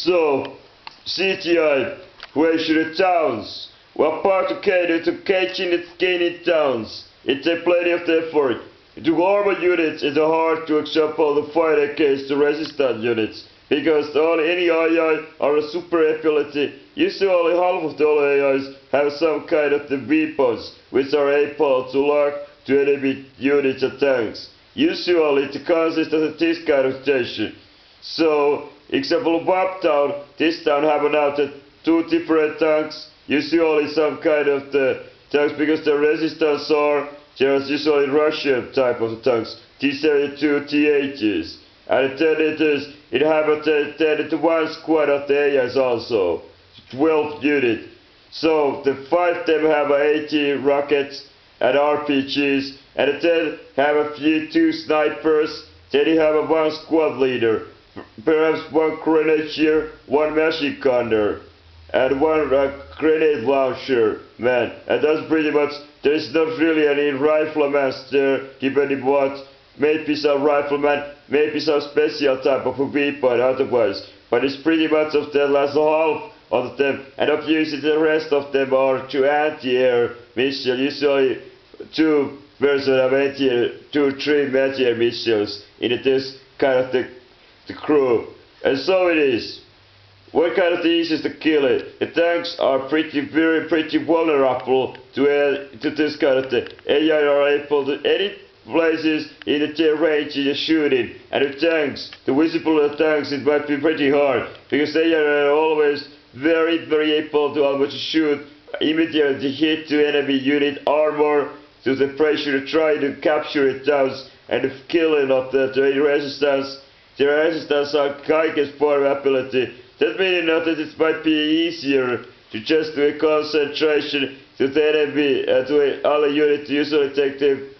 So, CTI, where should the towns? Well, part to cater to catching and gaining towns. It takes plenty of effort. To armor units, it's hard to example the fight against the resistant units. Because only any AI are a super ability. Usually only half of the all AIs have some kind of the weapons which are able to lock to enemy units and tanks. Usually it consists of this kind of station. So, example of Uptown, this town have now the two different tanks. Usually some kind of the tanks because the resistance are there's usually Russian type of tanks, T-72 T-80s. And then it have then one squad of the AIs also, 12 units. So the 5 of them have 80 rockets and RPGs, and then have a few 2 snipers. Then you have a 1 squad leader, perhaps 1 grenadier, 1 machine gunner, and 1 grenade launcher man. And that's pretty much. There is not really any riflemen there, depending what. Maybe some rifleman, maybe some special type of a weapon otherwise. But it's pretty much of the last half of them. And obviously the rest of them are 2 anti-air missiles. Usually 2 versions of anti-air, 2-3 anti-air missiles in this kind of the crew. And so it is. What kind of things is to kill it? The tanks are pretty vulnerable to this kind of thing. AI are able to edit places in the range in the shooting, and the tanks, the visible tanks, it might be pretty hard because they are always very able to almost shoot immediately hit to enemy unit armor to the pressure to try to capture it down and the killing of the resistance. The resistance are highest form ability. That means not that it might be easier to just do a concentration to the enemy to other units usually take the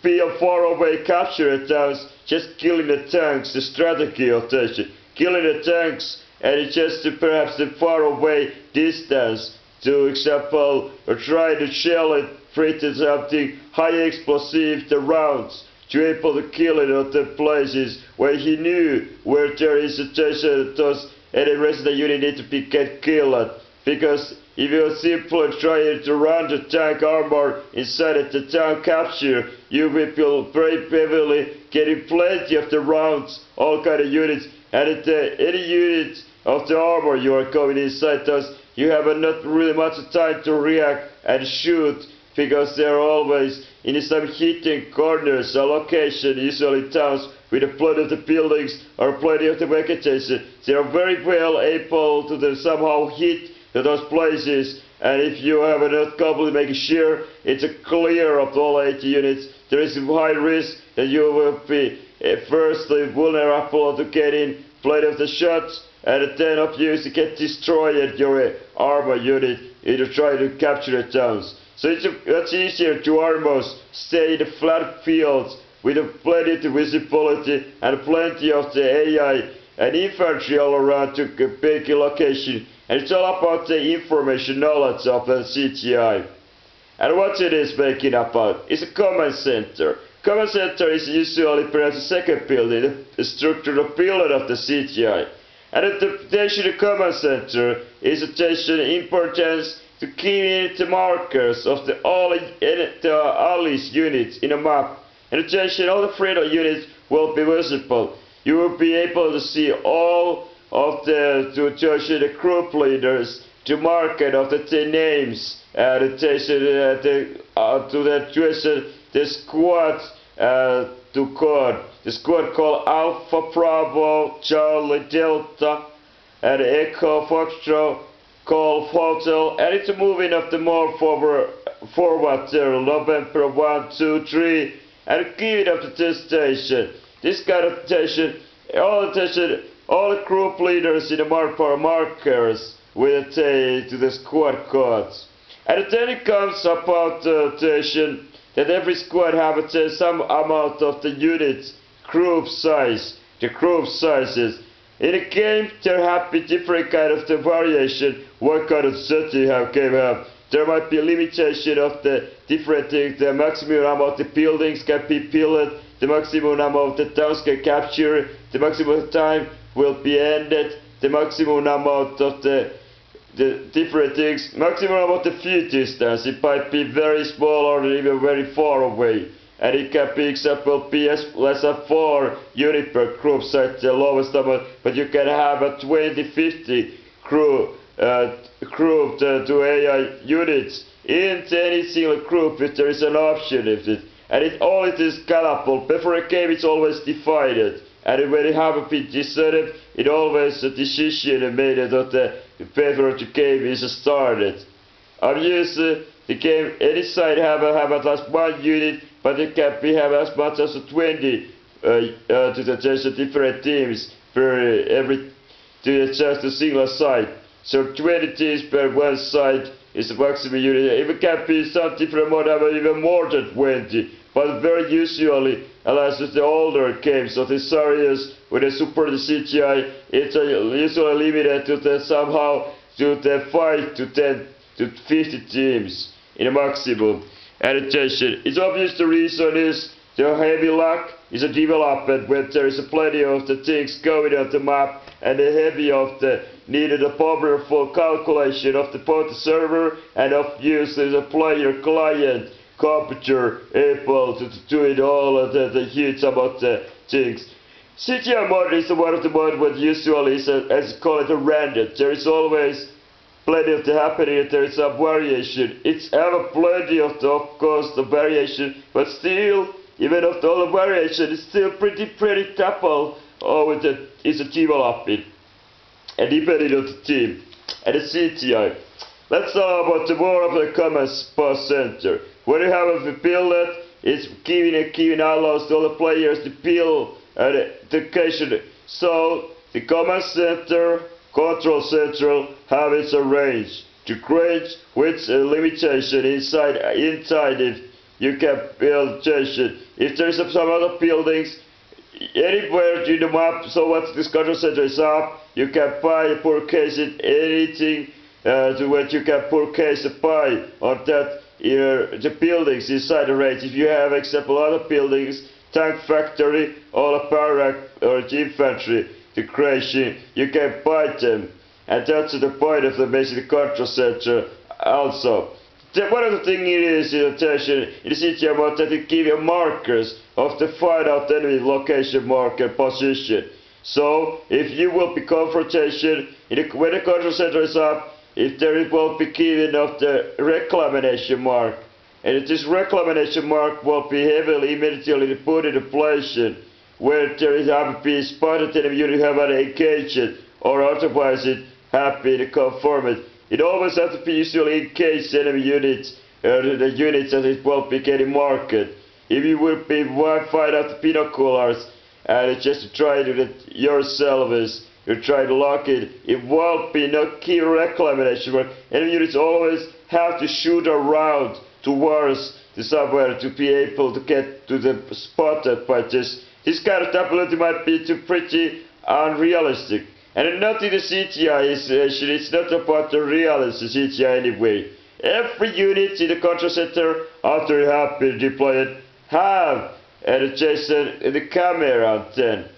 be far away capture the tanks, just killing the tanks, the strategy of this, killing the tanks and just perhaps the far away distance to example or try to shell it, pretty something high explosive the rounds to able to kill it at the places where he knew where there is a station those any resident unit need to be get killed. Because if you simply try to run the tank armor inside of the tank capture, you will be very heavily getting plenty of the rounds, all kind of units, and any unit of the armor you are going inside those, you have not really much time to react and shoot, because they are always in some hidden corners or location, usually towns with the flood of the buildings or plenty of the vegetation. They are very well able to somehow hit to those places, and if you have enough couple to make sure it's a clear of all 80 units, there is a high risk that you will be firstly vulnerable to getting plenty of the shots, and then obviously get destroyed your armor unit if you try to capture the towns. So it's much easier to almost stay in the flat fields with plenty of visibility and plenty of the AI and infantry all around to a big location. And it's all about the information knowledge of the CTI. And what it is making about is a command center. Command center is usually perhaps the second building, the structural building of the CTI. And the attention to command center is attention importance to key the markers of the allies units in a map. And attention, all the freedom units will be visible. You will be able to see all of the group leaders to market of the names and attention the squad to code. The squad called Alpha Bravo Charlie Delta and Echo Foxtrot called Hotel, and it's moving of the more forward there, November 1, 2, 3, and give it up to this station. This kind of station, all the group leaders in the markers with to the squad codes. And then it comes about the station that every squad have some amount of the units, group size, the group sizes. In a game there have been different kind of the variation, what kind of setting have came up. There might be a limitation of the different things, the maximum number of the buildings can be built, the maximum number of the towns can capture, the maximum time will be ended, the maximum amount of the different things, maximum amount of view distance. It might be very small or even very far away. And it can be example less than 4 units per group, so at the lowest amount, but you can have a 20-50 group to AI units in any single group if there is an option of it. And it always is scalable. Before a game it's always divided. And when you have a bit decided, it always a decision made that the before the game is started. Obviously the game any side have at least 1 unit, but it can be have as much as 20 to the different teams per every to just a single side. So 20 teams per one side is the maximum unit. It can be some different amount of even more than 20, but very usually, unless it's the older games of the series with the super CGI, it's usually limited to the somehow to the 5 to 10 to 50 teams in a maximum. Adaptation. It's obvious the reason is the heavy lag is a development where there is plenty of the things going on the map and the heavy of the needed a powerful calculation of the both the server and of use as a player client computer able to do it all of the huge amount of things. CGI mode is one of the modes what usually is as call it a random. There is always plenty of the happening, there is some variation. It's ever plenty of course the variation, but still, even after all the variation, it's still pretty double with the is a developing. And depending on the team and the CGI. Let's talk about the more of the command boss center. When you have a build it's giving allows to all the players to build the occasion. So the command center control central have its range to create with a limitation inside it you can build station. If there is some other buildings anywhere in the map, so once this control center is up, you can buy purchase it anything to what you can purchase buy on that the buildings inside the range. If you have example other buildings, tank factory or a barrack or infantry the creation, you can buy them, and that's the point of the basic control center also. One of the things it is in attention in the CGI mode that it gives you markers of the find out enemy location marker position. So if you will be confrontation when the control center is up, if there will be given of the reclamation mark, and this reclamation mark will be heavily immediately put into place where there is have been spotted enemy unit have an engaged or otherwise it have been conformed. It always has to be usually engaged enemy units the units that it will be getting marked. If you will be find out the binoculars and just try to yourselves you try to lock it, it will be no key reclamation work. Enemy units always have to shoot around towards the somewhere to be able to get to the spotted by this. This kind of ability might be too pretty unrealistic. And not in the CGI it's not about the realism CGI anyway. Every unit in the control center after you have been deployed have an adjacent the camera antenna.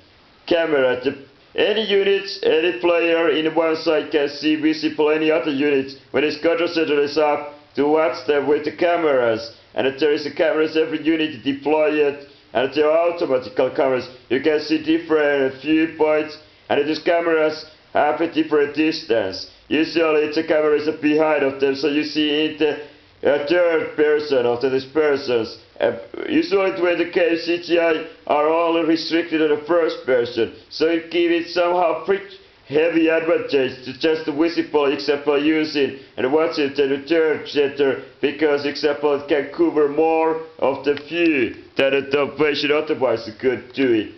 Any units, any player in one side can see visible any other units when his control center is up to watch them with the cameras. And if there is a cameras every unit deployed and there are automatical cameras, you can see different viewpoints and these cameras have a different distance. Usually the camera is behind of them, so you see in the third person of these persons. Usually when the case CGI are only restricted to the first person, so it gives it somehow pretty heavy advantage to just visible example using and watching the third center because example it can cover more of the view than the patient otherwise could do it.